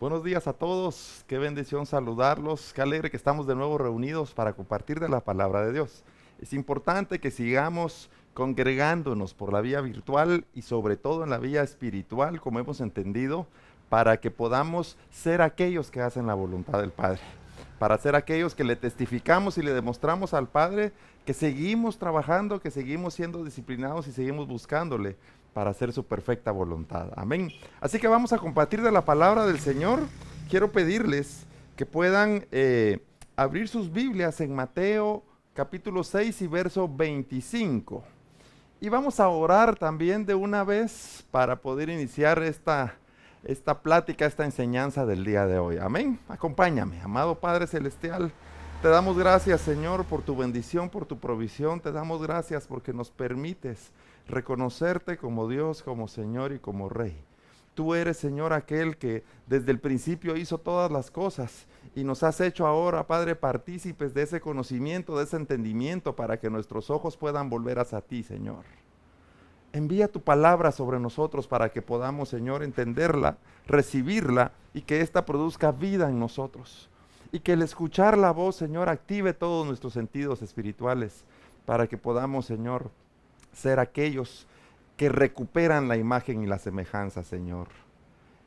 Buenos días a todos, qué bendición saludarlos, qué alegre que estamos de nuevo reunidos para compartir de la palabra de Dios. Es importante que sigamos congregándonos por la vía virtual y sobre todo en la vía espiritual, como hemos entendido, para que podamos ser aquellos que hacen la voluntad del Padre, para ser aquellos que le testificamos y le demostramos al Padre que seguimos trabajando, que seguimos siendo disciplinados y seguimos buscándole para hacer su perfecta voluntad. Amén. Así que vamos a compartir de la palabra del Señor. Quiero pedirles que puedan abrir sus Biblias en Mateo capítulo 6 y verso 25. Y vamos a orar también de una vez para poder iniciar esta plática, esta enseñanza del día de hoy. Amén. Acompáñame, amado Padre Celestial. Te damos gracias, Señor, por tu bendición, por tu provisión. Te damos gracias porque nos permites reconocerte como Dios, como Señor y como Rey. Tú eres, Señor, aquel que desde el principio hizo todas las cosas y nos has hecho ahora, Padre, partícipes de ese conocimiento, de ese entendimiento para que nuestros ojos puedan volver hacia ti, Señor. Envía tu palabra sobre nosotros para que podamos, Señor, entenderla, recibirla y que ésta produzca vida en nosotros. Y que el escuchar la voz, Señor, active todos nuestros sentidos espirituales para que podamos, Señor, ser aquellos que recuperan la imagen y la semejanza, Señor.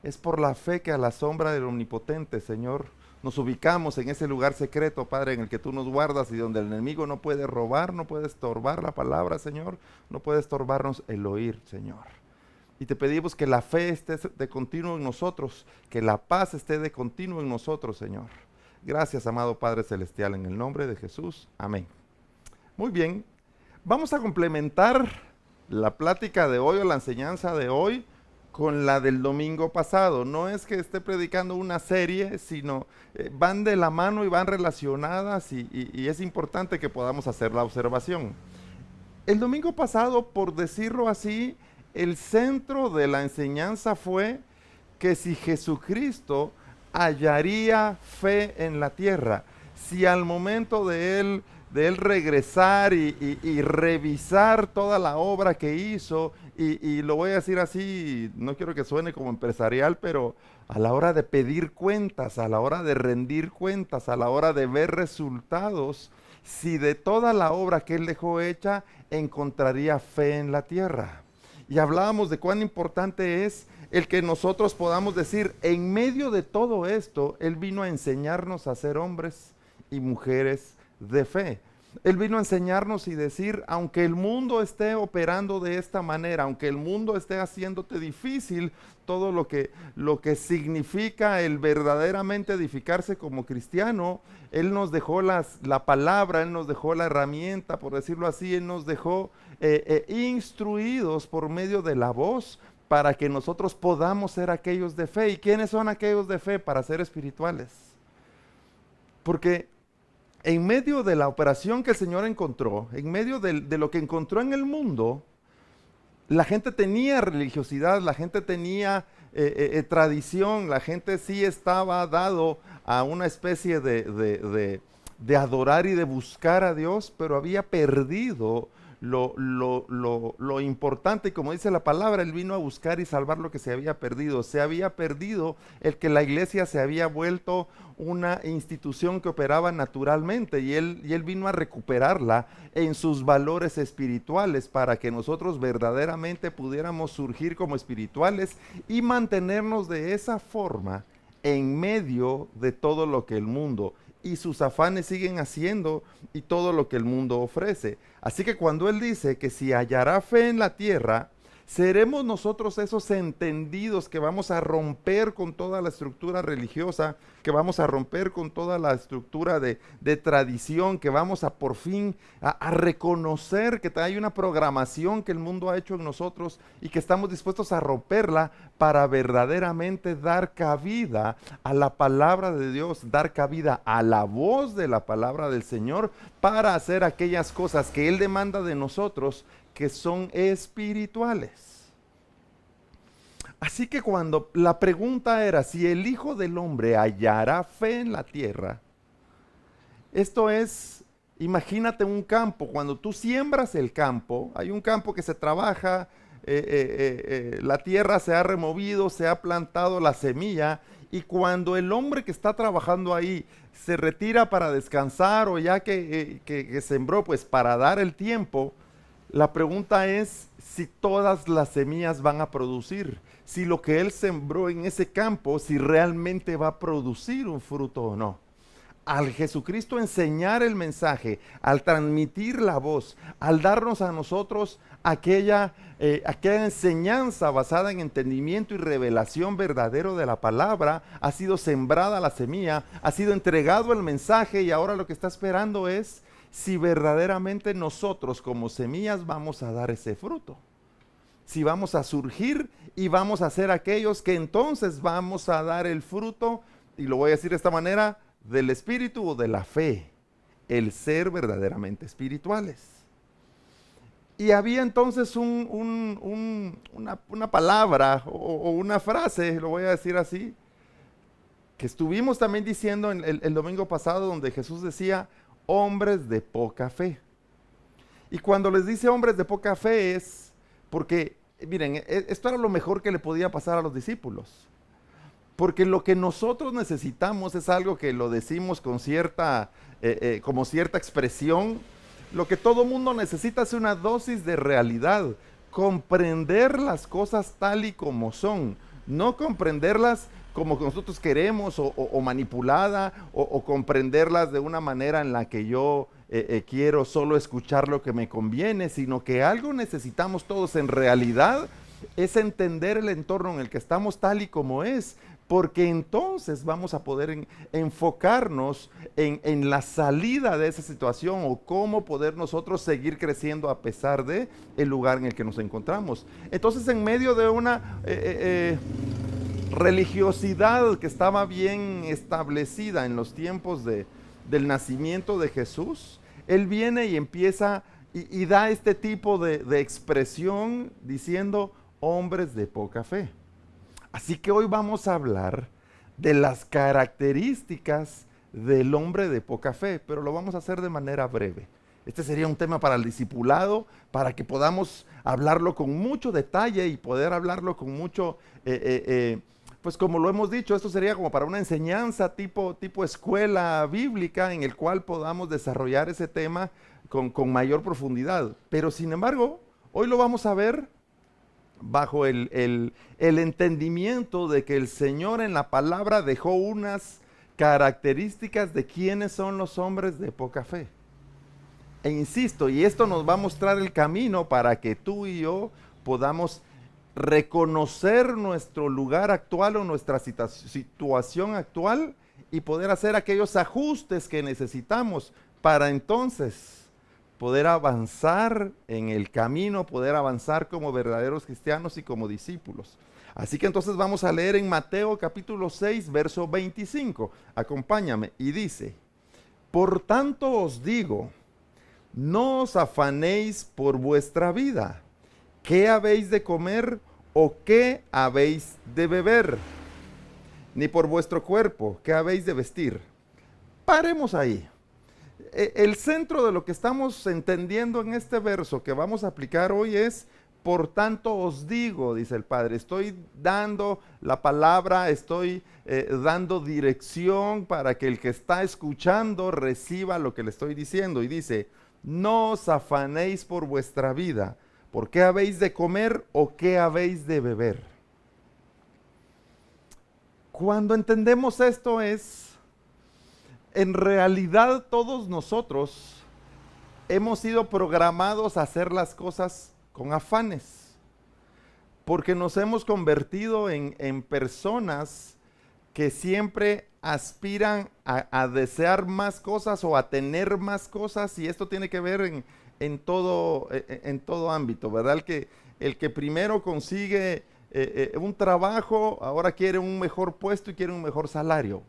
Es por la fe que a la sombra del Omnipotente, Señor, nos ubicamos en ese lugar secreto, Padre, en el que tú nos guardas y donde el enemigo no puede robar, no puede estorbar la palabra, Señor, no puede estorbarnos el oír, Señor. Y te pedimos que la fe esté de continuo en nosotros, que la paz esté de continuo en nosotros, Señor. Gracias, amado Padre Celestial, en el nombre de Jesús. Amén. Muy bien, vamos a complementar la plática de hoy o la enseñanza de hoy con la del domingo pasado. No es que esté predicando una serie, sino van de la mano y van relacionadas y es importante que podamos hacer la observación. El domingo pasado, por decirlo así, el centro de la enseñanza fue que si Jesucristo hallaría fe en la tierra, si al momento de él regresar y revisar toda la obra que hizo, y lo voy a decir así, no quiero que suene como empresarial, pero a la hora de pedir cuentas, a la hora de rendir cuentas, a la hora de ver resultados, si de toda la obra que él dejó hecha, encontraría fe en la tierra. Y hablábamos de cuán importante es el que nosotros podamos decir, en medio de todo esto, él vino a enseñarnos a ser hombres y mujeres de fe. Él vino a enseñarnos y decir, aunque el mundo esté operando de esta manera, aunque el mundo esté haciéndote difícil todo lo que significa el verdaderamente edificarse como cristiano, Él nos dejó la palabra, Él nos dejó la herramienta, por decirlo así, Él nos dejó instruidos por medio de la voz para que nosotros podamos ser aquellos de fe. ¿Y quiénes son aquellos de fe? Para ser espirituales. Porque en medio de la operación que el Señor encontró, en medio de lo que encontró en el mundo, la gente tenía religiosidad, la gente tenía tradición, la gente sí estaba dado a una especie de adorar y de buscar a Dios, pero había perdido lo importante, y como dice la palabra, Él vino a buscar y salvar lo que se había perdido. Se había perdido el que la iglesia se había vuelto una institución que operaba naturalmente, y él vino a recuperarla en sus valores espirituales para que nosotros verdaderamente pudiéramos surgir como espirituales y mantenernos de esa forma en medio de todo lo que el mundo y sus afanes siguen haciendo y todo lo que el mundo ofrece. Así que cuando Él dice que si hallará fe en la tierra, seremos nosotros esos entendidos que vamos a romper con toda la estructura religiosa, que vamos a romper con toda la estructura de tradición, que vamos a por fin a reconocer que hay una programación que el mundo ha hecho en nosotros y que estamos dispuestos a romperla para verdaderamente dar cabida a la palabra de Dios, dar cabida a la voz de la palabra del Señor para hacer aquellas cosas que Él demanda de nosotros, que son espirituales. Así que cuando la pregunta era si el Hijo del Hombre hallará fe en la tierra, esto es, imagínate un campo, cuando tú siembras el campo, hay un campo que se trabaja, la tierra se ha removido, se ha plantado la semilla Y cuando el hombre que está trabajando ahí se retira para descansar o ya que sembró, pues para dar el tiempo, la pregunta es si todas las semillas van a producir, si lo que él sembró en ese campo, si realmente va a producir un fruto o no. Al Jesucristo enseñar el mensaje, al transmitir la voz, al darnos a nosotros aquella enseñanza basada en entendimiento y revelación verdadero de la palabra, ha sido sembrada la semilla, ha sido entregado el mensaje y ahora lo que está esperando es si verdaderamente nosotros como semillas vamos a dar ese fruto. Si vamos a surgir y vamos a ser aquellos que entonces vamos a dar el fruto, y lo voy a decir de esta manera, del espíritu o de la fe, el ser verdaderamente espirituales. Y había entonces una palabra o una frase, lo voy a decir así, que estuvimos también diciendo el domingo pasado, donde Jesús decía, hombres de poca fe. Y cuando les dice hombres de poca fe es porque, miren, esto era lo mejor que le podía pasar a los discípulos. Porque lo que nosotros necesitamos es algo que lo decimos con como cierta expresión. Lo que todo mundo necesita es una dosis de realidad. Comprender las cosas tal y como son. No comprenderlas como nosotros queremos o manipulada o comprenderlas de una manera en la que yo quiero solo escuchar lo que me conviene, sino que algo necesitamos todos en realidad es entender el entorno en el que estamos tal y como es, porque entonces vamos a poder enfocarnos en la salida de esa situación o cómo poder nosotros seguir creciendo a pesar de el lugar en el que nos encontramos. Entonces, en medio de una religiosidad que estaba bien establecida en los tiempos del nacimiento de Jesús, Él viene y empieza y da este tipo de expresión diciendo hombres de poca fe. Así que hoy vamos a hablar de las características del hombre de poca fe, pero lo vamos a hacer de manera breve. Este sería un tema para el discipulado, para que podamos hablarlo con mucho detalle y poder hablarlo con mucho, pues como lo hemos dicho, esto sería como para una enseñanza tipo escuela bíblica en el cual podamos desarrollar ese tema con mayor profundidad. Pero sin embargo, hoy lo vamos a ver bajo el entendimiento de que el Señor en la palabra dejó unas características de quiénes son los hombres de poca fe. E insisto, y esto nos va a mostrar el camino para que tú y yo podamos reconocer nuestro lugar actual o nuestra situación actual y poder hacer aquellos ajustes que necesitamos para entonces poder avanzar en el camino, poder avanzar como verdaderos cristianos y como discípulos. Así que entonces vamos a leer en Mateo capítulo 6, verso 25. Acompáñame y dice, por tanto os digo, no os afanéis por vuestra vida, qué habéis de comer o qué habéis de beber, ni por vuestro cuerpo, qué habéis de vestir. Paremos ahí. El centro de lo que estamos entendiendo en este verso que vamos a aplicar hoy es, por tanto os digo, dice el Padre, estoy dando la palabra, estoy dando dirección para que el que está escuchando reciba lo que le estoy diciendo. Y dice, no os afanéis por vuestra vida, ¿por qué habéis de comer o qué habéis de beber? Cuando entendemos esto en realidad todos nosotros hemos sido programados a hacer las cosas con afanes, porque nos hemos convertido en personas que siempre aspiran a desear más cosas o a tener más cosas, y esto tiene que ver en todo ámbito, ¿verdad? El que primero consigue un trabajo, ahora quiere un mejor puesto y quiere un mejor salario.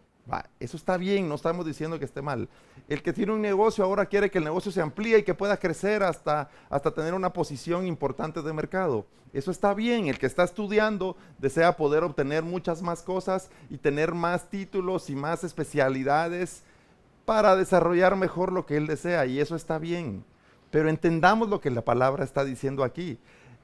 Eso está bien, no estamos diciendo que esté mal. El que tiene un negocio ahora quiere que el negocio se amplíe y que pueda crecer hasta tener una posición importante de mercado. Eso está bien. El que está estudiando desea poder obtener muchas más cosas y tener más títulos y más especialidades para desarrollar mejor lo que él desea, y eso está bien. Pero entendamos lo que la palabra está diciendo aquí.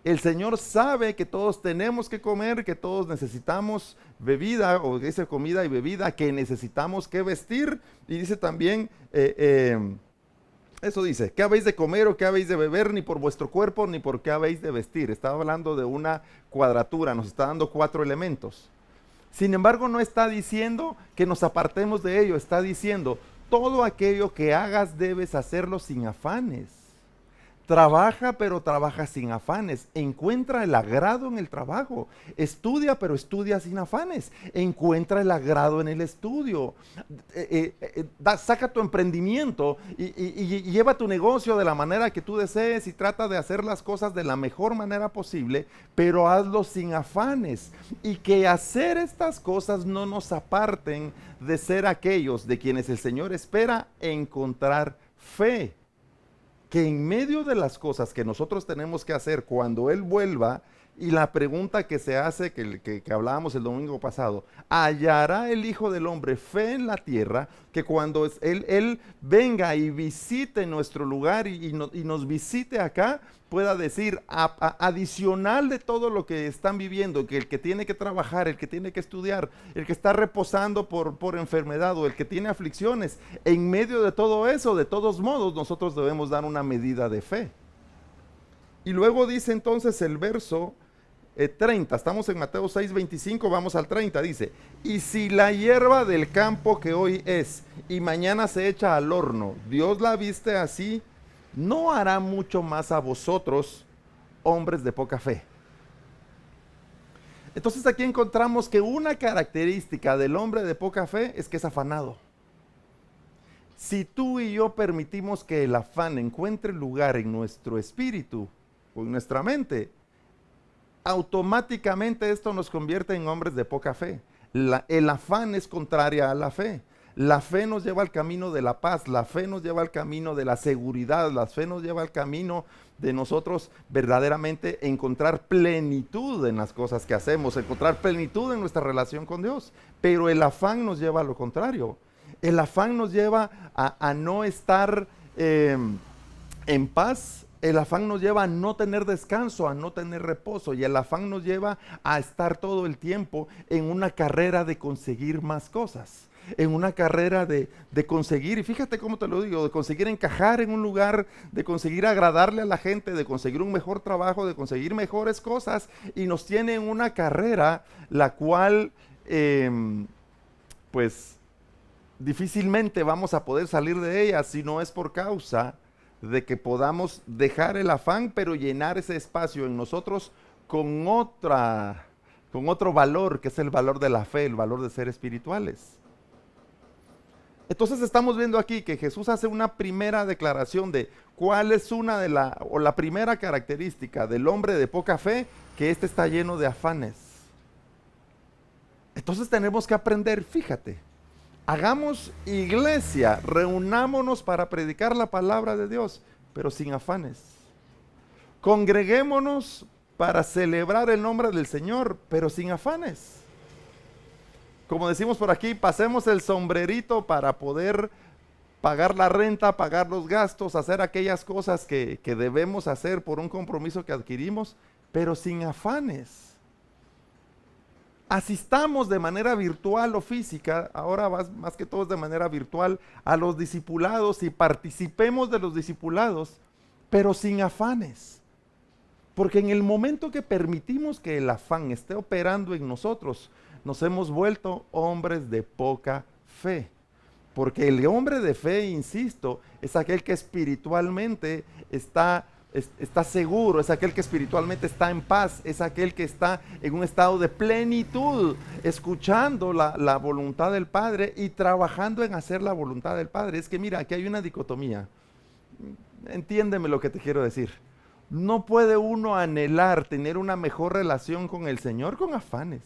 El Señor sabe que todos tenemos que comer, que todos necesitamos bebida, o dice comida y bebida, que necesitamos que vestir. Y dice también, eso dice, ¿qué habéis de comer o qué habéis de beber? Ni por vuestro cuerpo, ni por qué habéis de vestir. Estaba hablando de una cuadratura, nos está dando 4 elementos. Sin embargo, no está diciendo que nos apartemos de ello, está diciendo, todo aquello que hagas debes hacerlo sin afanes. Trabaja, pero trabaja sin afanes. Encuentra el agrado en el trabajo. Estudia, pero estudia sin afanes. Encuentra el agrado en el estudio. Saca tu emprendimiento y lleva tu negocio de la manera que tú desees y trata de hacer las cosas de la mejor manera posible, pero hazlo sin afanes. Y que hacer estas cosas no nos aparten de ser aquellos de quienes el Señor espera encontrar fe. Que en medio de las cosas que nosotros tenemos que hacer cuando Él vuelva, y la pregunta que se hace, que hablábamos el domingo pasado, ¿hallará el Hijo del Hombre fe en la tierra? Que cuando Él venga y visite nuestro lugar y nos visite acá, pueda decir, adicional de todo lo que están viviendo, que el que tiene que trabajar, el que tiene que estudiar, el que está reposando por enfermedad o el que tiene aflicciones, en medio de todo eso, de todos modos, nosotros debemos dar una medida de fe. Y luego dice entonces el verso 30, estamos en Mateo 6:25, vamos al 30, dice, y si la hierba del campo que hoy es y mañana se echa al horno, Dios la viste así, ¿no hará mucho más a vosotros, hombres de poca fe? Entonces aquí encontramos que una característica del hombre de poca fe es que es afanado. Si tú y yo permitimos que el afán encuentre lugar en nuestro espíritu o en nuestra mente, automáticamente esto nos convierte en hombres de poca fe. El afán es contraria a la fe. La fe nos lleva al camino de la paz, la fe nos lleva al camino de la seguridad, la fe nos lleva al camino de nosotros verdaderamente encontrar plenitud en las cosas que hacemos, encontrar plenitud en nuestra relación con Dios. Pero el afán nos lleva a lo contrario. El afán nos lleva a no estar en paz. El afán nos lleva a no tener descanso, a no tener reposo, y el afán nos lleva a estar todo el tiempo en una carrera de conseguir más cosas, en una carrera de conseguir, y fíjate cómo te lo digo, de conseguir encajar en un lugar, de conseguir agradarle a la gente, de conseguir un mejor trabajo, de conseguir mejores cosas, y nos tiene en una carrera la cual, pues, difícilmente vamos a poder salir de ella si no es por causa de que podamos dejar el afán, pero llenar ese espacio en nosotros con otro valor, que es el valor de la fe, el valor de ser espirituales. Entonces estamos viendo aquí que Jesús hace una primera declaración de cuál es la primera característica del hombre de poca fe, que éste está lleno de afanes. Entonces tenemos que aprender, fíjate. Hagamos iglesia, reunámonos para predicar la palabra de Dios, pero sin afanes. Congreguémonos para celebrar el nombre del Señor, pero sin afanes. Como decimos por aquí, pasemos el sombrerito para poder pagar la renta, pagar los gastos, hacer aquellas cosas que debemos hacer por un compromiso que adquirimos, pero sin afanes. Asistamos de manera virtual o física, ahora más que todo de manera virtual, a los discipulados y participemos de los discipulados, pero sin afanes. Porque en el momento que permitimos que el afán esté operando en nosotros, nos hemos vuelto hombres de poca fe. Porque el hombre de fe, insisto, es aquel que espiritualmente está seguro, es aquel que espiritualmente está en paz, es aquel que está en un estado de plenitud, escuchando la voluntad del Padre y trabajando en hacer la voluntad del Padre. Es que mira, aquí hay una dicotomía. Entiéndeme lo que te quiero decir. No puede uno anhelar tener una mejor relación con el Señor con afanes.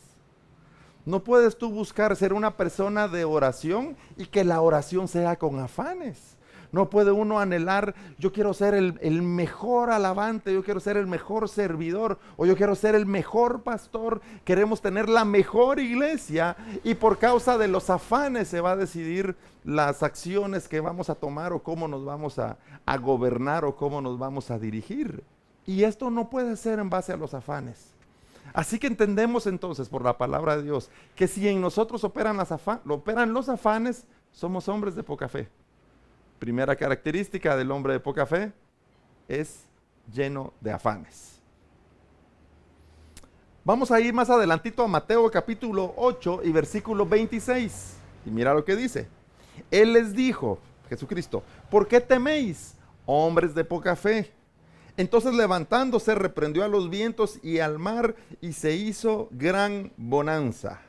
No puedes tú buscar ser una persona de oración y que la oración sea con afanes. No puede uno anhelar, yo quiero ser el mejor alabante, yo quiero ser el mejor servidor, o yo quiero ser el mejor pastor. Queremos tener la mejor iglesia y por causa de los afanes se va a decidir las acciones que vamos a tomar o cómo nos vamos a gobernar o cómo nos vamos a dirigir. Y esto no puede ser en base a los afanes. Así que entendemos entonces por la palabra de Dios que si en nosotros operan los afanes, somos hombres de poca fe. Primera característica del hombre de poca fe es lleno de afanes. Vamos a ir más adelantito a Mateo capítulo 8 y versículo 26. Y mira lo que dice. Él les dijo, Jesucristo, ¿por qué teméis, hombres de poca fe? Entonces levantándose reprendió a los vientos y al mar y se hizo gran bonanza.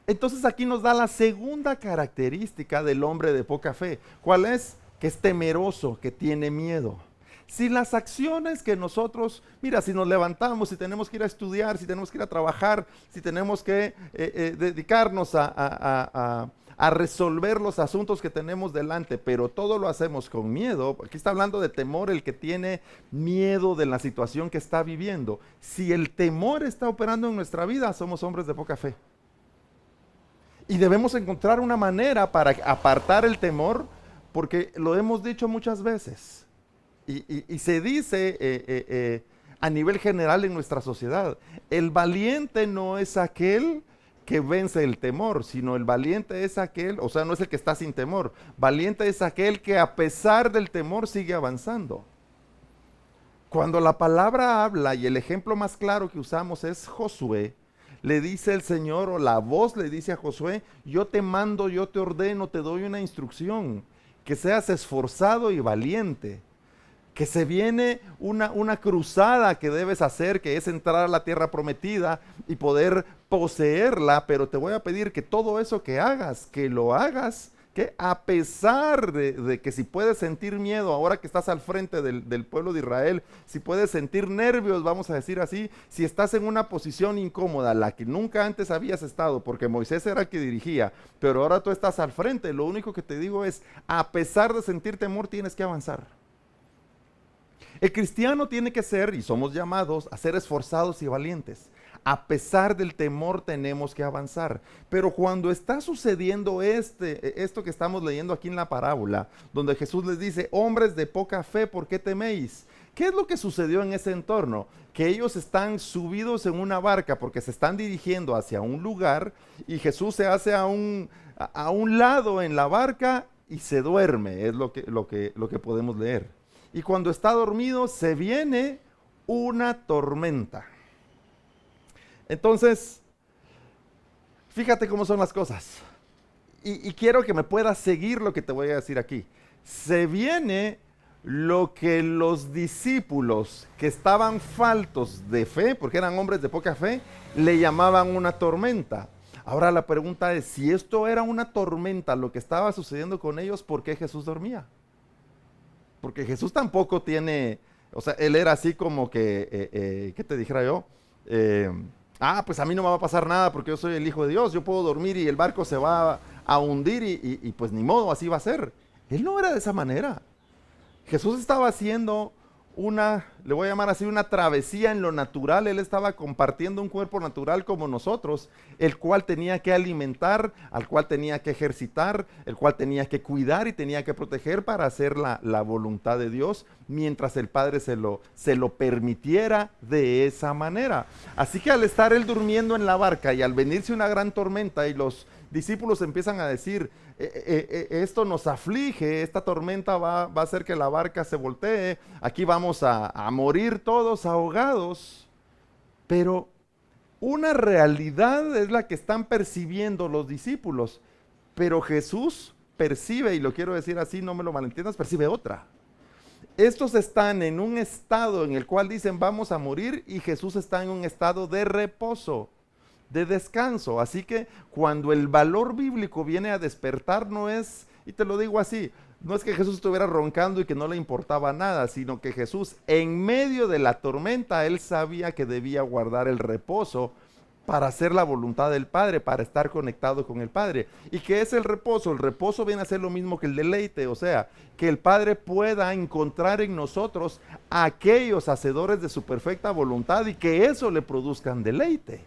Entonces aquí nos da la segunda característica del hombre de poca fe. ¿Cuál es? Que es temeroso, que tiene miedo. Si las acciones que nosotros, mira, si nos levantamos, si tenemos que ir a estudiar, si tenemos que ir a trabajar, si tenemos que dedicarnos a resolver los asuntos que tenemos delante, pero todo lo hacemos con miedo. Aquí está hablando de temor, el que tiene miedo de la situación que está viviendo. Si el temor está operando en nuestra vida, somos hombres de poca fe. Y debemos encontrar una manera para apartar el temor, porque lo hemos dicho muchas veces. Y se dice a nivel general en nuestra sociedad, el valiente no es aquel que vence el temor, sino el valiente es aquel, o sea, no es el que está sin temor, valiente es aquel que a pesar del temor sigue avanzando. Cuando la palabra habla, y el ejemplo más claro que usamos es Josué, le dice el Señor, o la voz le dice a Josué, yo te mando, yo te ordeno, te doy una instrucción, que seas esforzado y valiente, que se viene una cruzada que debes hacer, que es entrar a la tierra prometida y poder poseerla, pero te voy a pedir que todo eso que hagas, que lo hagas, que a pesar de que si puedes sentir miedo ahora que estás al frente del pueblo de Israel, si puedes sentir nervios, vamos a decir así, si estás en una posición incómoda, la que nunca antes habías estado, porque Moisés era el que dirigía, pero ahora tú estás al frente, lo único que te digo es, a pesar de sentir temor, tienes que avanzar. El cristiano tiene que ser, y somos llamados a ser esforzados y valientes. A pesar del temor tenemos que avanzar. Pero cuando está sucediendo esto que estamos leyendo aquí en la parábola, donde Jesús les dice, hombres de poca fe, ¿por qué teméis? ¿Qué es lo que sucedió en ese entorno? Que ellos están subidos en una barca porque se están dirigiendo hacia un lugar y Jesús se hace a un lado en la barca y se duerme, es lo que podemos leer. Y cuando está dormido se viene una tormenta. Entonces, fíjate cómo son las cosas. Y quiero que me puedas seguir lo que te voy a decir aquí. Se viene lo que los discípulos que estaban faltos de fe, porque eran hombres de poca fe, le llamaban una tormenta. Ahora la pregunta es, si esto era una tormenta, lo que estaba sucediendo con ellos, ¿por qué Jesús dormía? Porque Jesús tampoco tiene, o sea, él era así como que, ¿qué te dijera yo? Pues a mí no me va a pasar nada porque yo soy el Hijo de Dios, yo puedo dormir y el barco se va a hundir y pues ni modo, así va a ser. Él no era de esa manera. Jesús estaba haciendo le voy a llamar así, una travesía en lo natural. Él estaba compartiendo un cuerpo natural como nosotros, el cual tenía que alimentar, al cual tenía que ejercitar, el cual tenía que cuidar y tenía que proteger para hacer la voluntad de Dios, mientras el Padre se lo permitiera de esa manera. Así que al estar él durmiendo en la barca y al venirse una gran tormenta y los discípulos empiezan a decir, esto nos aflige, esta tormenta va a hacer que la barca se voltee, aquí vamos a morir todos ahogados. Pero una realidad es la que están percibiendo los discípulos, pero Jesús percibe, y lo quiero decir así, no me lo malentiendas, percibe otra. Estos están en un estado en el cual dicen vamos a morir y Jesús está en un estado de reposo, de descanso. Así que cuando el valor bíblico viene a despertar, no es, y te lo digo así, no es que Jesús estuviera roncando y que no le importaba nada, sino que Jesús en medio de la tormenta, él sabía que debía guardar el reposo para hacer la voluntad del Padre, para estar conectado con el Padre. ¿Y qué es el reposo? El reposo viene a ser lo mismo que el deleite, o sea, que el Padre pueda encontrar en nosotros a aquellos hacedores de su perfecta voluntad y que eso le produzcan deleite.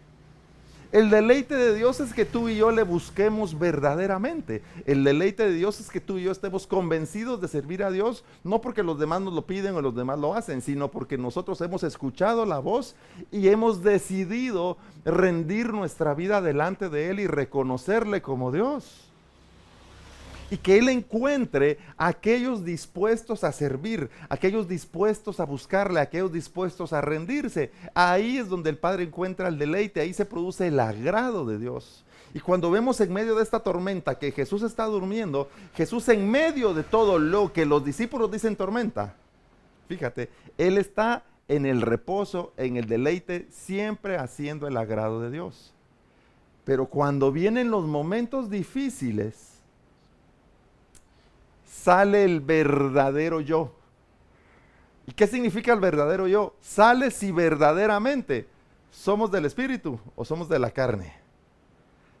El deleite de Dios es que tú y yo le busquemos verdaderamente. El deleite de Dios es que tú y yo estemos convencidos de servir a Dios, no porque los demás nos lo piden o los demás lo hacen, sino porque nosotros hemos escuchado la voz y hemos decidido rendir nuestra vida delante de Él y reconocerle como Dios. Y que Él encuentre a aquellos dispuestos a servir, aquellos dispuestos a buscarle, aquellos dispuestos a rendirse. Ahí es donde el Padre encuentra el deleite, ahí se produce el agrado de Dios. Y cuando vemos en medio de esta tormenta que Jesús está durmiendo, Jesús en medio de todo lo que los discípulos dicen tormenta, fíjate, Él está en el reposo, en el deleite, siempre haciendo el agrado de Dios. Pero cuando vienen los momentos difíciles, sale el verdadero yo. ¿Y qué significa el verdadero yo? Sale si verdaderamente somos del Espíritu o somos de la carne.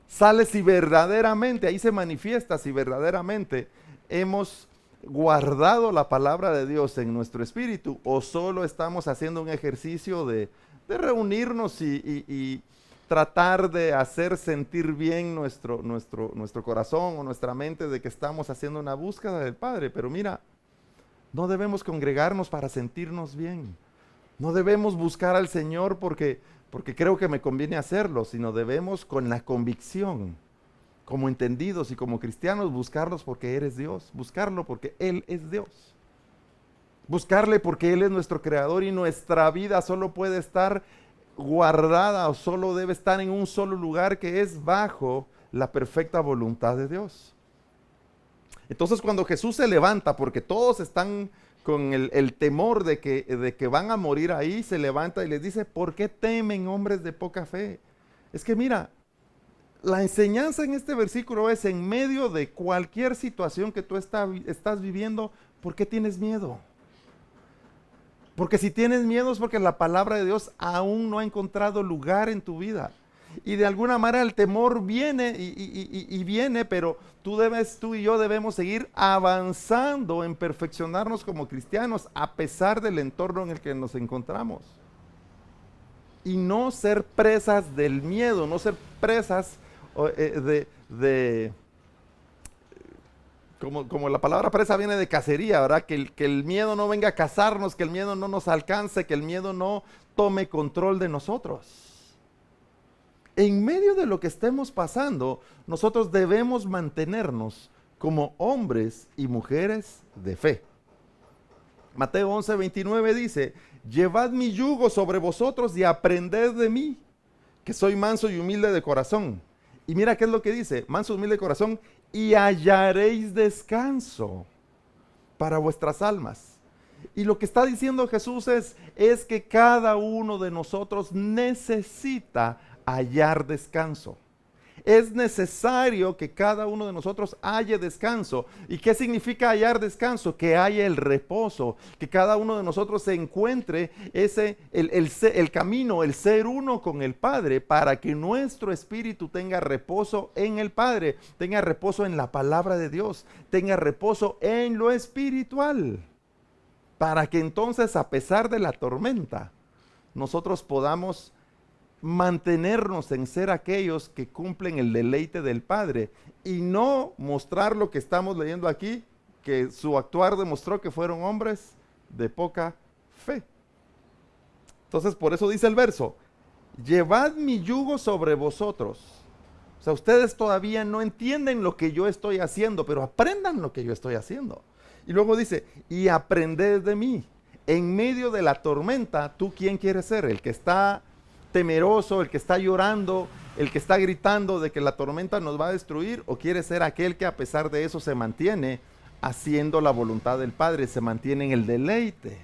Sale si verdaderamente, ahí se manifiesta si verdaderamente hemos guardado la palabra de Dios en nuestro espíritu o solo estamos haciendo un ejercicio de reunirnos y tratar de hacer sentir bien nuestro corazón o nuestra mente de que estamos haciendo una búsqueda del Padre. Pero mira, no debemos congregarnos para sentirnos bien. No debemos buscar al Señor porque creo que me conviene hacerlo, sino debemos con la convicción, como entendidos y como cristianos, buscarlos porque eres Dios, buscarlo porque Él es Dios. Buscarle porque Él es nuestro creador y nuestra vida solo puede estar guardada o solo debe estar en un solo lugar, que es bajo la perfecta voluntad de Dios. Entonces cuando Jesús se levanta, porque todos están con el temor de que van a morir ahí, se levanta y les dice: ¿por qué temen, hombres de poca fe? Es que mira, la enseñanza en este versículo es: en medio de cualquier situación que tú estás viviendo, ¿por qué tienes miedo? Porque si tienes miedo es porque la palabra de Dios aún no ha encontrado lugar en tu vida. Y de alguna manera el temor viene y viene, pero tú y yo debemos seguir avanzando en perfeccionarnos como cristianos a pesar del entorno en el que nos encontramos. Y no ser presas del miedo, no ser presas como la palabra presa viene de cacería, ¿verdad? Que el miedo no venga a cazarnos, que el miedo no nos alcance, que el miedo no tome control de nosotros. En medio de lo que estemos pasando, nosotros debemos mantenernos como hombres y mujeres de fe. Mateo 11:29 dice: llevad mi yugo sobre vosotros y aprended de mí, que soy manso y humilde de corazón. Y mira qué es lo que dice: manso y humilde de corazón, y hallaréis descanso para vuestras almas. Y lo que está diciendo Jesús es que cada uno de nosotros necesita hallar descanso. Es necesario que cada uno de nosotros halle descanso. ¿Y qué significa hallar descanso? Que haya el reposo, que cada uno de nosotros se encuentre el camino, el ser uno con el Padre, para que nuestro espíritu tenga reposo en el Padre, tenga reposo en la palabra de Dios, tenga reposo en lo espiritual, para que entonces, a pesar de la tormenta, nosotros podamos mantenernos en ser aquellos que cumplen el deleite del Padre y no mostrar lo que estamos leyendo aquí, que su actuar demostró que fueron hombres de poca fe. Entonces, por eso dice el verso: llevad mi yugo sobre vosotros. O sea, ustedes todavía no entienden lo que yo estoy haciendo, pero aprendan lo que yo estoy haciendo. Y luego dice: y aprended de mí. En medio de la tormenta, ¿tú quién quieres ser? ¿El que está temeroso, el que está llorando, el que está gritando de que la tormenta nos va a destruir? ¿O quiere ser aquel que a pesar de eso se mantiene haciendo la voluntad del Padre, se mantiene en el deleite?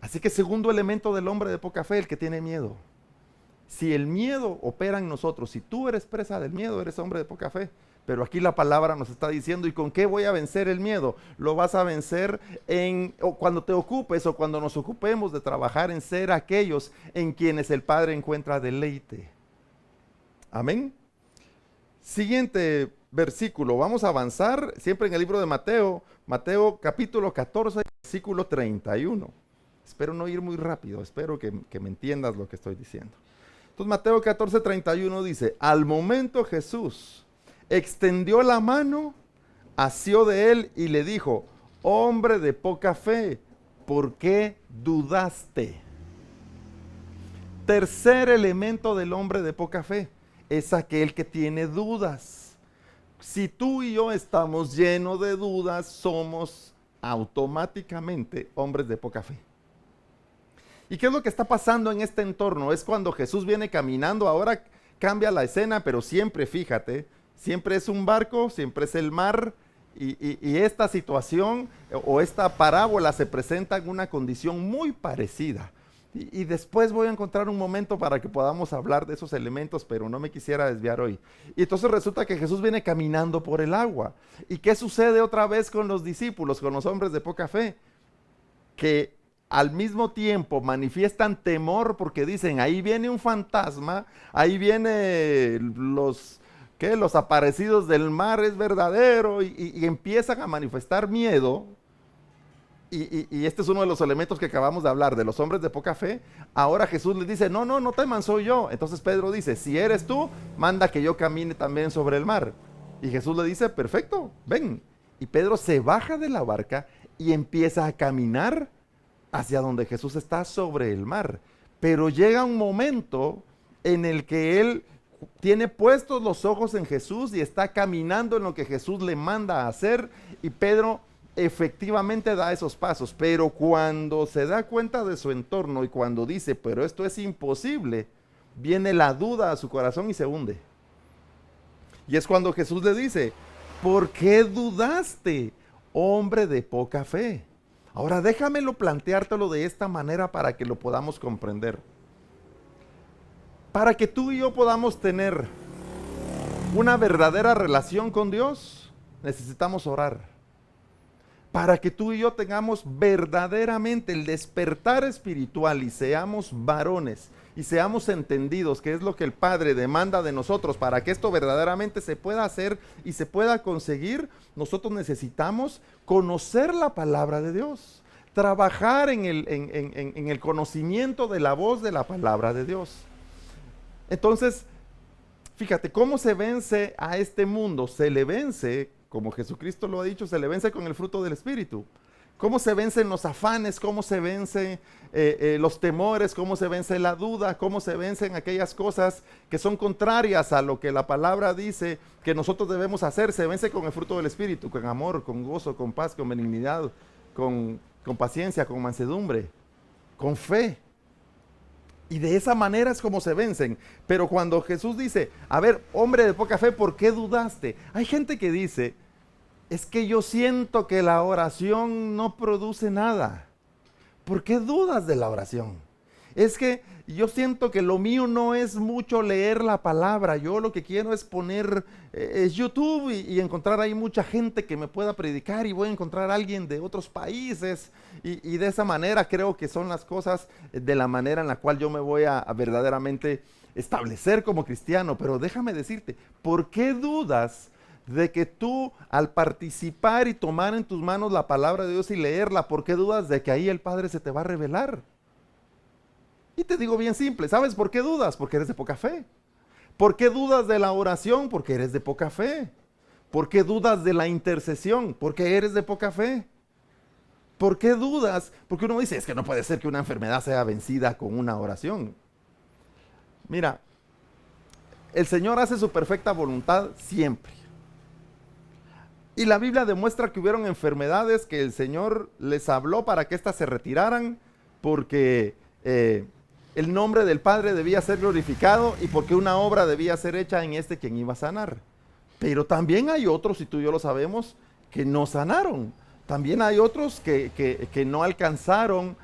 Así que segundo elemento del hombre de poca fe, el que tiene miedo. Si el miedo opera en nosotros, si tú eres presa del miedo, eres hombre de poca fe. Pero aquí la palabra nos está diciendo: ¿y con qué voy a vencer el miedo? Lo vas a vencer cuando te ocupes o cuando nos ocupemos de trabajar en ser aquellos en quienes el Padre encuentra deleite. Amén. Siguiente versículo, vamos a avanzar siempre en el libro de Mateo, Mateo capítulo 14, versículo 31. Espero no ir muy rápido, espero que me entiendas lo que estoy diciendo. Entonces Mateo 14:31 dice, al momento Jesús extendió la mano, asió de él y le dijo, hombre de poca fe, ¿por qué dudaste? Tercer elemento del hombre de poca fe es aquel que tiene dudas. Si tú y yo estamos llenos de dudas, somos automáticamente hombres de poca fe. ¿Y qué es lo que está pasando en este entorno? Es cuando Jesús viene caminando, ahora cambia la escena, pero siempre, fíjate, siempre es un barco, siempre es el mar, y esta situación o esta parábola se presenta en una condición muy parecida. Y después voy a encontrar un momento para que podamos hablar de esos elementos, pero no me quisiera desviar hoy. Y entonces resulta que Jesús viene caminando por el agua. ¿Y qué sucede otra vez con los discípulos, con los hombres de poca fe? Que al mismo tiempo manifiestan temor porque dicen, ahí viene un fantasma, ahí viene los aparecidos del mar, es verdadero, y empiezan a manifestar miedo. Y este es uno de los elementos que acabamos de hablar, de los hombres de poca fe. Ahora Jesús les dice, no teman, soy yo. Entonces Pedro dice, si eres tú, manda que yo camine también sobre el mar. Y Jesús le dice, perfecto, ven. Y Pedro se baja de la barca y empieza a caminar hacia donde Jesús está sobre el mar. Pero llega un momento en el que él tiene puestos los ojos en Jesús y está caminando en lo que Jesús le manda a hacer, y Pedro efectivamente da esos pasos, pero cuando se da cuenta de su entorno y cuando dice, pero esto es imposible, viene la duda a su corazón y se hunde. Y es cuando Jesús le dice, ¿por qué dudaste, hombre de poca fe? Ahora déjamelo planteártelo de esta manera para que lo podamos comprender. Para que tú y yo podamos tener una verdadera relación con Dios, necesitamos orar. Para que tú y yo tengamos verdaderamente el despertar espiritual y seamos varones y seamos entendidos, que es lo que el Padre demanda de nosotros, para que esto verdaderamente se pueda hacer y se pueda conseguir, nosotros necesitamos conocer la palabra de Dios, trabajar en el conocimiento de la voz de la palabra de Dios. Entonces, fíjate, ¿cómo se vence a este mundo? Se le vence, como Jesucristo lo ha dicho, se le vence con el fruto del Espíritu. ¿Cómo se vencen los afanes? ¿Cómo se vencen los temores? ¿Cómo se vence la duda? ¿Cómo se vencen aquellas cosas que son contrarias a lo que la palabra dice que nosotros debemos hacer? Se vence con el fruto del Espíritu, con amor, con gozo, con paz, con benignidad, con paciencia, con mansedumbre, con fe. Y de esa manera es como se vencen. Pero cuando Jesús dice, a ver, hombre de poca fe, ¿por qué dudaste? Hay gente que dice, es que yo siento que la oración no produce nada. ¿Por qué dudas de la oración? Es que yo siento que lo mío no es mucho leer la palabra. Yo lo que quiero es poner YouTube y encontrar ahí mucha gente que me pueda predicar, y voy a encontrar a alguien de otros países. Y de esa manera creo que son las cosas de la manera en la cual yo me voy a verdaderamente establecer como cristiano. Pero déjame decirte, ¿por qué dudas de que tú, al participar y tomar en tus manos la palabra de Dios y leerla, por qué dudas de que ahí el Padre se te va a revelar? Y te digo bien simple, ¿sabes por qué dudas? Porque eres de poca fe. ¿Por qué dudas de la oración? Porque eres de poca fe. ¿Por qué dudas de la intercesión? Porque eres de poca fe. ¿Por qué dudas? Porque uno dice, es que no puede ser que una enfermedad sea vencida con una oración. Mira, el Señor hace su perfecta voluntad siempre. Y la Biblia demuestra que hubieron enfermedades que el Señor les habló para que éstas se retiraran, porque el nombre del Padre debía ser glorificado y porque una obra debía ser hecha en este quien iba a sanar. Pero también hay otros, y tú y yo lo sabemos, que no sanaron. También hay otros que no alcanzaron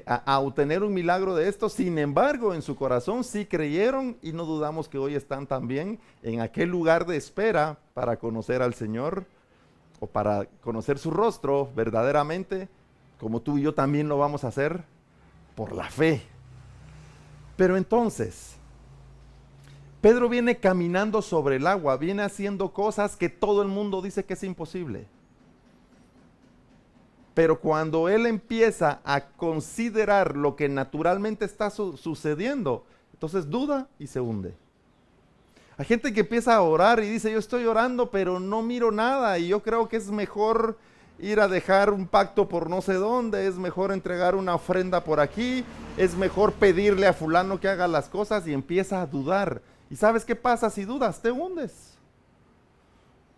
a obtener un milagro de esto. Sin embargo, en su corazón sí creyeron, y no dudamos que hoy están también en aquel lugar de espera para conocer al Señor, o para conocer su rostro verdaderamente, como tú y yo también lo vamos a hacer por la fe. Pero entonces, Pedro viene caminando sobre el agua, viene haciendo cosas que todo el mundo dice que es imposible. Pero cuando él empieza a considerar lo que naturalmente está sucediendo, Entonces duda y se hunde. Hay gente que empieza a orar y dice, yo estoy orando, pero no miro nada y yo creo que es mejor ir a dejar un pacto por no sé dónde, es mejor entregar una ofrenda por aquí, es mejor pedirle a fulano que haga las cosas, y empieza a dudar. ¿Y sabes qué pasa si dudas? Te hundes.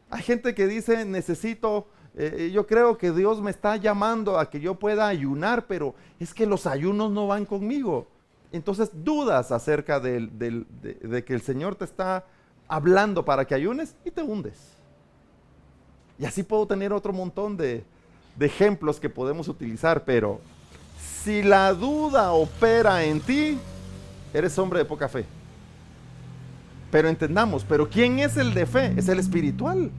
Hay gente que dice, yo creo que Dios me está llamando a que yo pueda ayunar, pero es que los ayunos no van conmigo. Entonces dudas acerca de que el Señor te está hablando para que ayunes y te hundes. Y así puedo tener otro montón de ejemplos que podemos utilizar, pero si la duda opera en ti, eres hombre de poca fe. Pero entendamos, ¿pero quién es el de fe? Es el espiritual.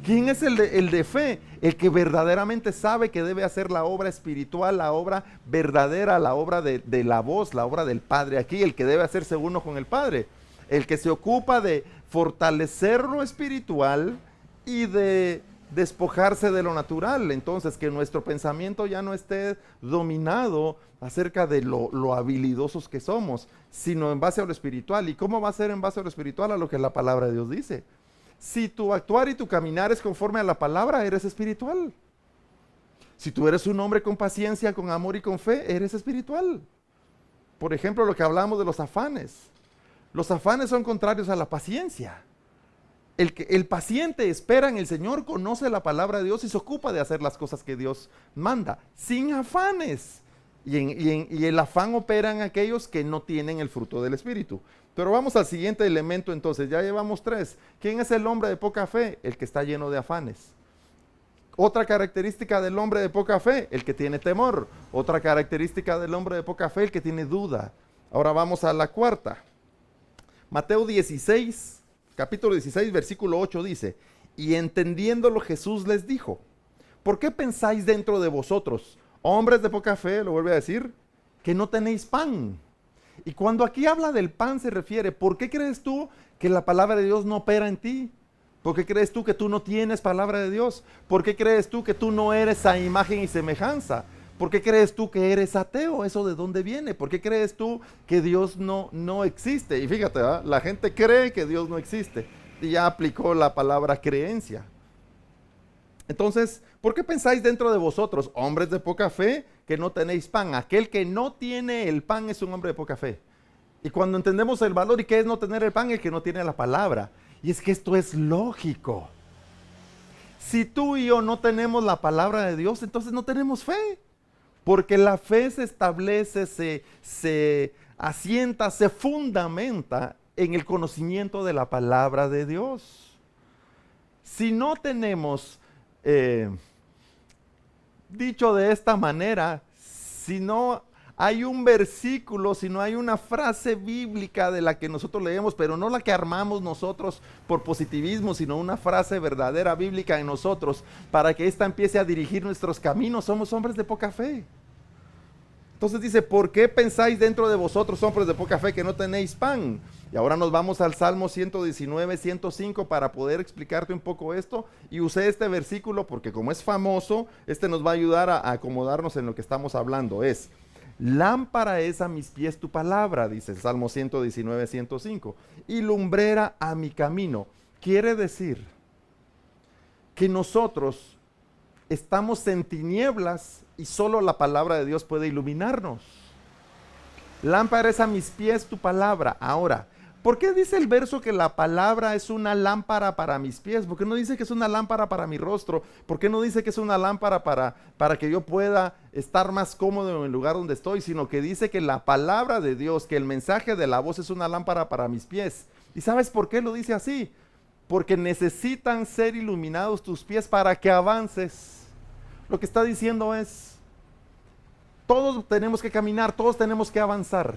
¿Quién es el de fe? El que verdaderamente sabe que debe hacer la obra espiritual, la obra verdadera, la obra de la voz, la obra del Padre aquí, el que debe hacerse uno con el Padre. El que se ocupa de fortalecer lo espiritual y de despojarse de lo natural. Entonces, que nuestro pensamiento ya no esté dominado acerca de lo habilidosos que somos, sino en base a lo espiritual. ¿Y cómo va a ser en base a lo espiritual? A lo que la palabra de Dios dice. Si tu actuar y tu caminar es conforme a la palabra, eres espiritual. Si tú eres un hombre con paciencia, con amor y con fe, eres espiritual. Por ejemplo, lo que hablamos de los afanes. Los afanes son contrarios a la paciencia. El paciente espera en el Señor, conoce la palabra de Dios y se ocupa de hacer las cosas que Dios manda, sin afanes. Y el afán opera en aquellos que no tienen el fruto del Espíritu. Pero vamos al siguiente elemento entonces, ya llevamos 3. ¿Quién es el hombre de poca fe? El que está lleno de afanes. Otra característica del hombre de poca fe, el que tiene temor. Otra característica del hombre de poca fe, el que tiene duda. Ahora vamos a la cuarta. Mateo 16, capítulo 16, versículo 8 dice, y entendiéndolo Jesús les dijo, ¿por qué pensáis dentro de vosotros, hombres de poca fe, lo vuelve a decir, que no tenéis pan? Y cuando aquí habla del pan se refiere, ¿por qué crees tú que la palabra de Dios no opera en ti? ¿Por qué crees tú que tú no tienes palabra de Dios? ¿Por qué crees tú que tú no eres a imagen y semejanza? ¿Por qué crees tú que eres ateo? ¿Eso de dónde viene? ¿Por qué crees tú que Dios no existe? Y fíjate, ¿verdad? La gente cree que Dios no existe y ya aplicó la palabra creencia. Entonces, ¿por qué pensáis dentro de vosotros, hombres de poca fe, que no tenéis pan? Aquel que no tiene el pan es un hombre de poca fe. Y cuando entendemos el valor y qué es no tener el pan, el que no tiene la palabra. Y es que esto es lógico. Si tú y yo no tenemos la palabra de Dios, entonces no tenemos fe. Porque la fe se establece, se asienta, se fundamenta en el conocimiento de la palabra de Dios. Si no tenemos, dicho de esta manera, si no hay un versículo, si no hay una frase bíblica de la que nosotros leemos, pero no la que armamos nosotros por positivismo, sino una frase verdadera bíblica en nosotros, para que ésta empiece a dirigir nuestros caminos, somos hombres de poca fe. Entonces dice, ¿por qué pensáis dentro de vosotros, hombres de poca fe, que no tenéis pan? Y ahora nos vamos al Salmo 119, 105 para poder explicarte un poco esto. Y usé este versículo porque como es famoso, este nos va a ayudar a acomodarnos en lo que estamos hablando. Es, lámpara es a mis pies tu palabra, dice el Salmo 119, 105. Y lumbrera a mi camino. Quiere decir que nosotros estamos en tinieblas y solo la palabra de Dios puede iluminarnos. Lámpara es a mis pies tu palabra. Ahora, ¿por qué dice el verso que la palabra es una lámpara para mis pies? ¿Por qué no dice que es una lámpara para mi rostro? ¿Por qué no dice que es una lámpara para que yo pueda estar más cómodo en el lugar donde estoy? Sino que dice que la palabra de Dios, que el mensaje de la voz es una lámpara para mis pies. ¿Y sabes por qué lo dice así? Porque necesitan ser iluminados tus pies para que avances. Lo que está diciendo es, todos tenemos que caminar, todos tenemos que avanzar,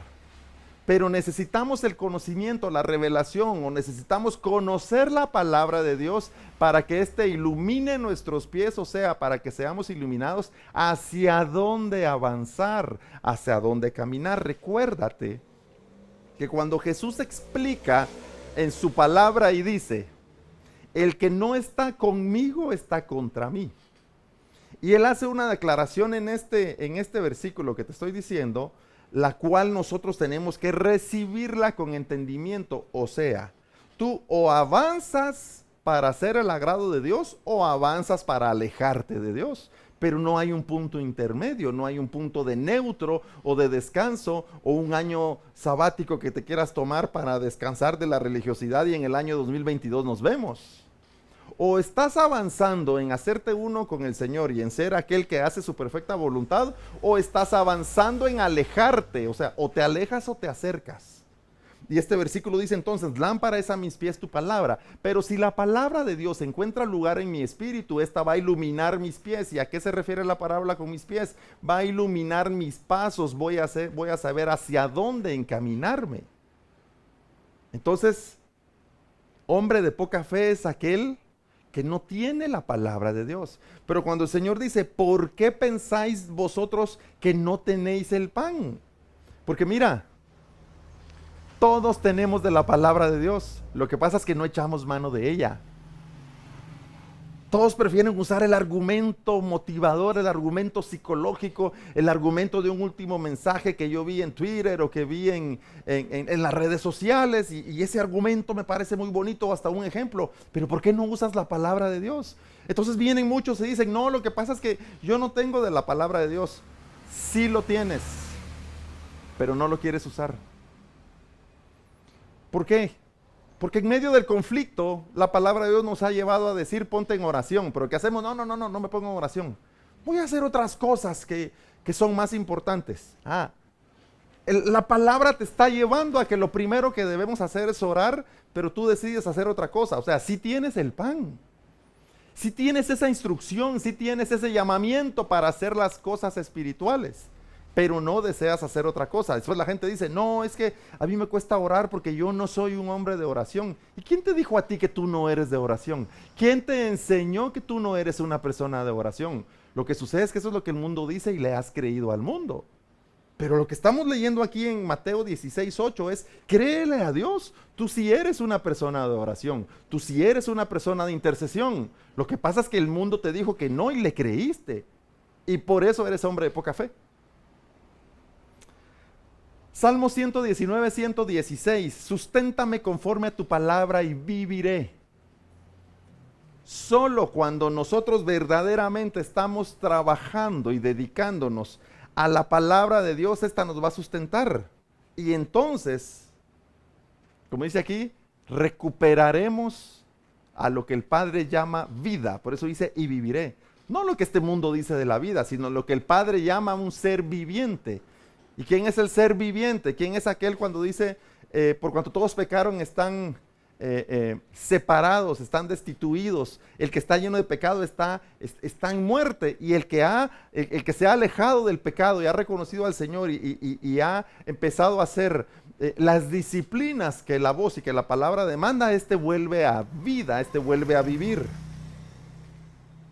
pero necesitamos el conocimiento, la revelación, o necesitamos conocer la palabra de Dios para que éste ilumine nuestros pies, o sea, para que seamos iluminados hacia dónde avanzar, hacia dónde caminar. Recuérdate que cuando Jesús explica en su palabra y dice, el que no está conmigo está contra mí. Y él hace una declaración en este versículo que te estoy diciendo, la cual nosotros tenemos que recibirla con entendimiento. O sea, tú o avanzas para hacer el agrado de Dios o avanzas para alejarte de Dios. Pero no hay un punto intermedio, no hay un punto de neutro o de descanso o un año sabático que te quieras tomar para descansar de la religiosidad y en el año 2022 nos vemos. O estás avanzando en hacerte uno con el Señor y en ser aquel que hace su perfecta voluntad, o estás avanzando en alejarte, o sea, o te alejas o te acercas. Y este versículo dice entonces, lámpara es a mis pies tu palabra, pero si la palabra de Dios encuentra lugar en mi espíritu, esta va a iluminar mis pies. ¿Y a qué se refiere la parábola con mis pies? Va a iluminar mis pasos, voy a saber hacia dónde encaminarme. Entonces, hombre de poca fe es aquel que no tiene la palabra de Dios. Pero cuando el Señor dice, ¿por qué pensáis vosotros que no tenéis el pan? Porque mira, todos tenemos de la palabra de Dios. Lo que pasa es que no echamos mano de ella. Todos prefieren usar el argumento motivador, el argumento psicológico, el argumento de un último mensaje que yo vi en Twitter o que vi en las redes sociales, y ese argumento me parece muy bonito, hasta un ejemplo. Pero ¿por qué no usas la palabra de Dios? Entonces vienen muchos y dicen, no, lo que pasa es que yo no tengo de la palabra de Dios. Sí lo tienes, pero no lo quieres usar. ¿Por qué? Porque en medio del conflicto, la palabra de Dios nos ha llevado a decir, ponte en oración. Pero ¿qué hacemos? No me pongo en oración. Voy a hacer otras cosas que son más importantes. La palabra te está llevando a que lo primero que debemos hacer es orar, pero tú decides hacer otra cosa. O sea, sí tienes el pan. Sí tienes esa instrucción, sí tienes ese llamamiento para hacer las cosas espirituales, pero no deseas hacer otra cosa. Después la gente dice, no, es que a mí me cuesta orar porque yo no soy un hombre de oración. ¿Y quién te dijo a ti que tú no eres de oración? ¿Quién te enseñó que tú no eres una persona de oración? Lo que sucede es que eso es lo que el mundo dice y le has creído al mundo. Pero lo que estamos leyendo aquí en Mateo 16:8 es, créele a Dios. Tú sí eres una persona de oración. Tú sí eres una persona de intercesión. Lo que pasa es que el mundo te dijo que no y le creíste. Y por eso eres hombre de poca fe. Salmo 119, 116, susténtame conforme a tu palabra y viviré. Solo cuando nosotros verdaderamente estamos trabajando y dedicándonos a la palabra de Dios, esta nos va a sustentar. Y entonces, como dice aquí, recuperaremos a lo que el Padre llama vida. Por eso dice, y viviré. No lo que este mundo dice de la vida, sino lo que el Padre llama un ser viviente. ¿Y quién es el ser viviente? ¿Quién es aquel cuando dice, por cuanto todos pecaron están separados, están destituidos? El que está lleno de pecado está en muerte, y el que se ha alejado del pecado y ha reconocido al Señor y ha empezado a hacer las disciplinas que la voz y que la palabra demanda, este vuelve a vida, este vuelve a vivir.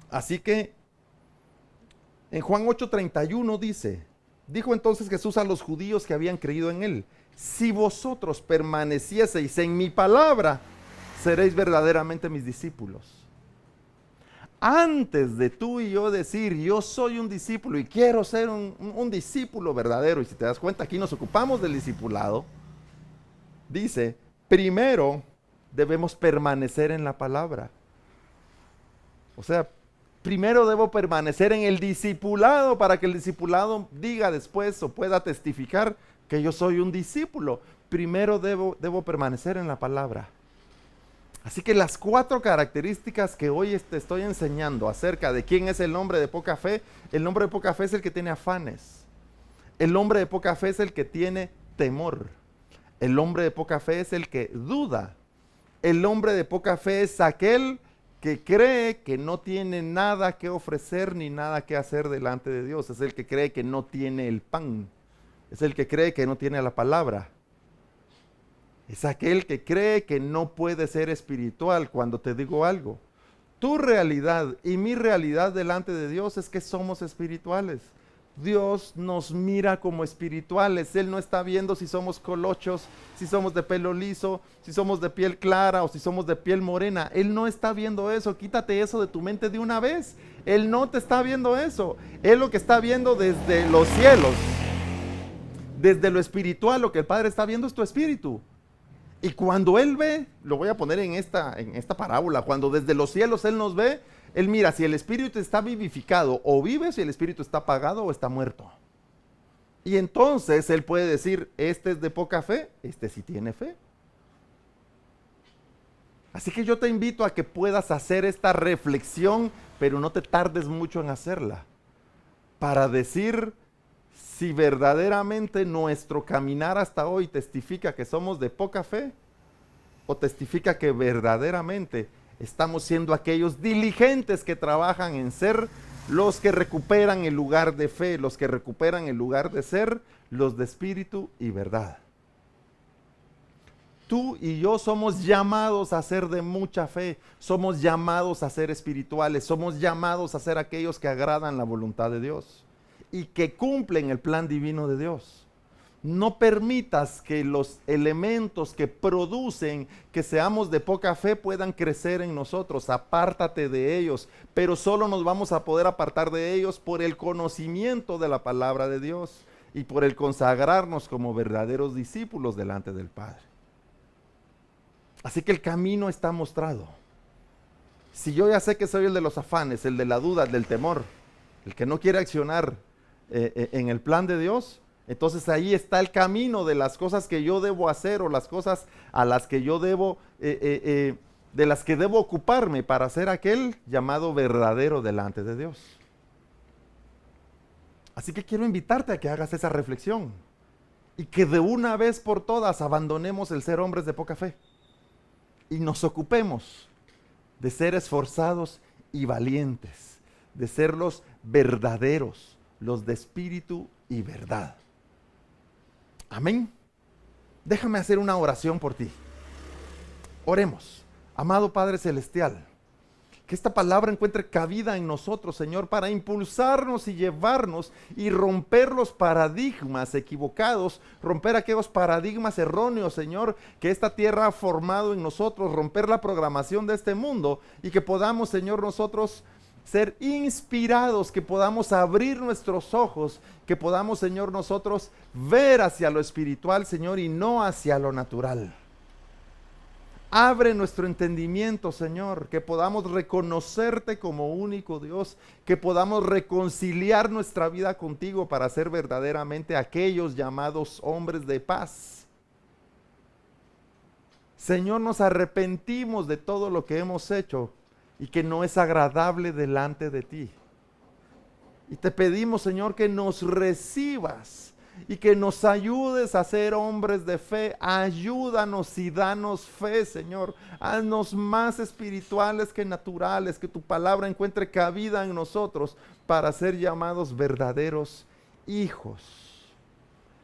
Así que en Juan 8:31 dijo entonces Jesús a los judíos que habían creído en él, si vosotros permanecieseis en mi palabra, seréis verdaderamente mis discípulos. Antes de tú y yo decir, yo soy un discípulo y quiero ser un discípulo verdadero, y si te das cuenta aquí nos ocupamos del discipulado, dice, primero debemos permanecer en la palabra. O sea, primero debo permanecer en el discipulado para que el discipulado diga después o pueda testificar que yo soy un discípulo. Primero debo permanecer en la palabra. Así que las 4 características que hoy te estoy enseñando acerca de quién es el hombre de poca fe, el hombre de poca fe es el que tiene afanes. El hombre de poca fe es el que tiene temor. El hombre de poca fe es el que duda. El hombre de poca fe es aquel que cree que no tiene nada que ofrecer ni nada que hacer delante de Dios. Es el que cree que no tiene el pan. Es el que cree que no tiene la palabra. Es aquel que cree que no puede ser espiritual. Cuando te digo algo, tu realidad y mi realidad delante de Dios es que somos espirituales. Dios nos mira como espirituales. Él no está viendo si somos colochos, si somos de pelo liso, si somos de piel clara o si somos de piel morena. Él no está viendo eso. Quítate eso de tu mente de una vez. Él no te está viendo eso. Él lo que está viendo desde los cielos, Desde lo espiritual, lo que el Padre está viendo es tu espíritu. Y cuando Él ve, lo voy a poner en esta parábola, cuando desde los cielos Él nos ve, Él mira si el espíritu está vivificado o vive, si el espíritu está apagado o está muerto. Y entonces Él puede decir, este es de poca fe, este sí tiene fe. Así que yo te invito a que puedas hacer esta reflexión, pero no te tardes mucho en hacerla, para decir si verdaderamente nuestro caminar hasta hoy testifica que somos de poca fe, o testifica que verdaderamente estamos siendo aquellos diligentes que trabajan en ser los que recuperan el lugar de fe, los que recuperan el lugar de ser, los de espíritu y verdad. Tú y yo somos llamados a ser de mucha fe, somos llamados a ser espirituales, somos llamados a ser aquellos que agradan la voluntad de Dios y que cumplen el plan divino de Dios. No permitas que los elementos que producen que seamos de poca fe puedan crecer en nosotros. Apártate de ellos, pero solo nos vamos a poder apartar de ellos por el conocimiento de la palabra de Dios y por el consagrarnos como verdaderos discípulos delante del Padre. Así que el camino está mostrado. Si yo ya sé que soy el de los afanes, el de la duda, el del temor, el que no quiere accionar en el plan de Dios, entonces ahí está el camino de las cosas que yo debo hacer o las cosas a las que yo debo, de las que debo ocuparme para ser aquel llamado verdadero delante de Dios. Así que quiero invitarte a que hagas esa reflexión y que de una vez por todas abandonemos el ser hombres de poca fe y nos ocupemos de ser esforzados y valientes, de ser los verdaderos, los de espíritu y verdad. Amén. Déjame hacer una oración por ti. Oremos. Amado Padre Celestial, que esta palabra encuentre cabida en nosotros, Señor, para impulsarnos y llevarnos y romper los paradigmas equivocados, romper aquellos paradigmas erróneos, Señor, que esta tierra ha formado en nosotros, romper la programación de este mundo y que podamos, Señor, nosotros ser inspirados, que podamos abrir nuestros ojos, que podamos, Señor, nosotros ver hacia lo espiritual, Señor, y no hacia lo natural. Abre nuestro entendimiento, Señor, que podamos reconocerte como único Dios, que podamos reconciliar nuestra vida contigo para ser verdaderamente aquellos llamados hombres de paz. Señor, nos arrepentimos de todo lo que hemos hecho y que no es agradable delante de ti. Y te pedimos, Señor, que nos recibas y que nos ayudes a ser hombres de fe. Ayúdanos y danos fe, Señor. Haznos más espirituales que naturales, que tu palabra encuentre cabida en nosotros para ser llamados verdaderos hijos.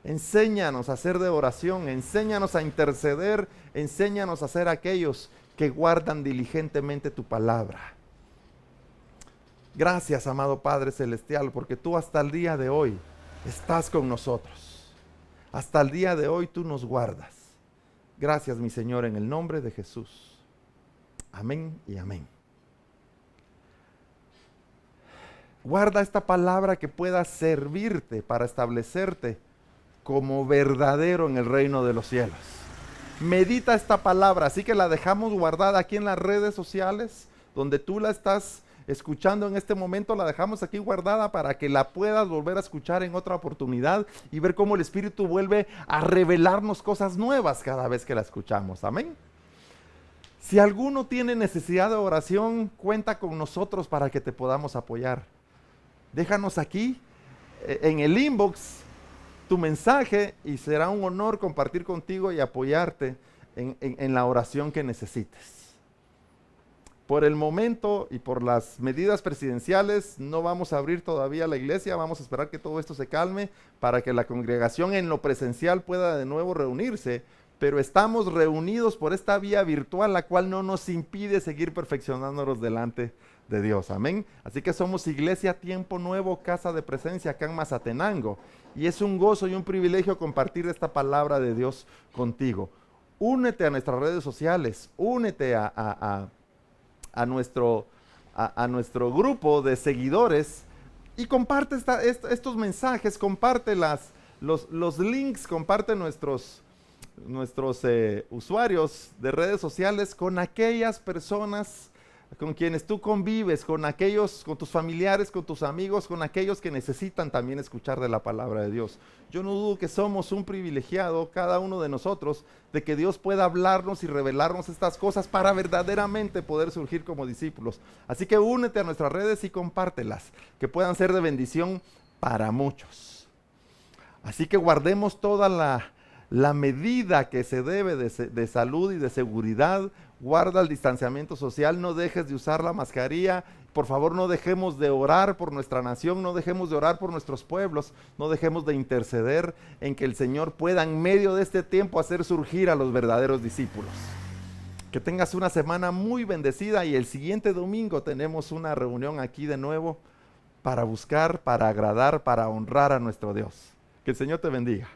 Enséñanos a hacer de oración, enséñanos a interceder, enséñanos a ser aquellos que guardan diligentemente tu palabra. Gracias, amado Padre Celestial, porque tú hasta el día de hoy estás con nosotros. Hasta el día de hoy tú nos guardas. Gracias, mi Señor, en el nombre de Jesús. Amén y amén. Guarda esta palabra que pueda servirte para establecerte como verdadero en el reino de los cielos. Medita esta palabra, así que la dejamos guardada aquí en las redes sociales, donde tú la estás escuchando en este momento, la dejamos aquí guardada para que la puedas volver a escuchar en otra oportunidad y ver cómo el Espíritu vuelve a revelarnos cosas nuevas cada vez que la escuchamos. Amén. Si alguno tiene necesidad de oración, cuenta con nosotros para que te podamos apoyar. Déjanos aquí en el inbox tu mensaje y será un honor compartir contigo y apoyarte en la oración que necesites. Por el momento y por las medidas presidenciales no vamos a abrir todavía la iglesia, vamos a esperar que todo esto se calme para que la congregación en lo presencial pueda de nuevo reunirse, pero estamos reunidos por esta vía virtual, la cual no nos impide seguir perfeccionándonos delante de Dios. Amén. Así que somos Iglesia Tiempo Nuevo, Casa de Presencia acá en Mazatenango. Y es un gozo y un privilegio compartir esta palabra de Dios contigo. Únete a nuestras redes sociales, únete a nuestro grupo de seguidores y comparte estos mensajes, comparte los links, comparte nuestros usuarios de redes sociales con aquellas personas con quienes tú convives, con aquellos, con tus familiares, con tus amigos, con aquellos que necesitan también escuchar de la palabra de Dios. Yo no dudo que somos un privilegiado, cada uno de nosotros, de que Dios pueda hablarnos y revelarnos estas cosas para verdaderamente poder surgir como discípulos. Así que únete a nuestras redes y compártelas, que puedan ser de bendición para muchos. Así que guardemos toda la medida que se debe de salud y de seguridad. Guarda el distanciamiento social, no dejes de usar la mascarilla. Por favor, no dejemos de orar por nuestra nación, no dejemos de orar por nuestros pueblos, no dejemos de interceder en que el Señor pueda en medio de este tiempo hacer surgir a los verdaderos discípulos. Que tengas una semana muy bendecida y el siguiente domingo tenemos una reunión aquí de nuevo para buscar, para agradar, para honrar a nuestro Dios. Que el Señor te bendiga.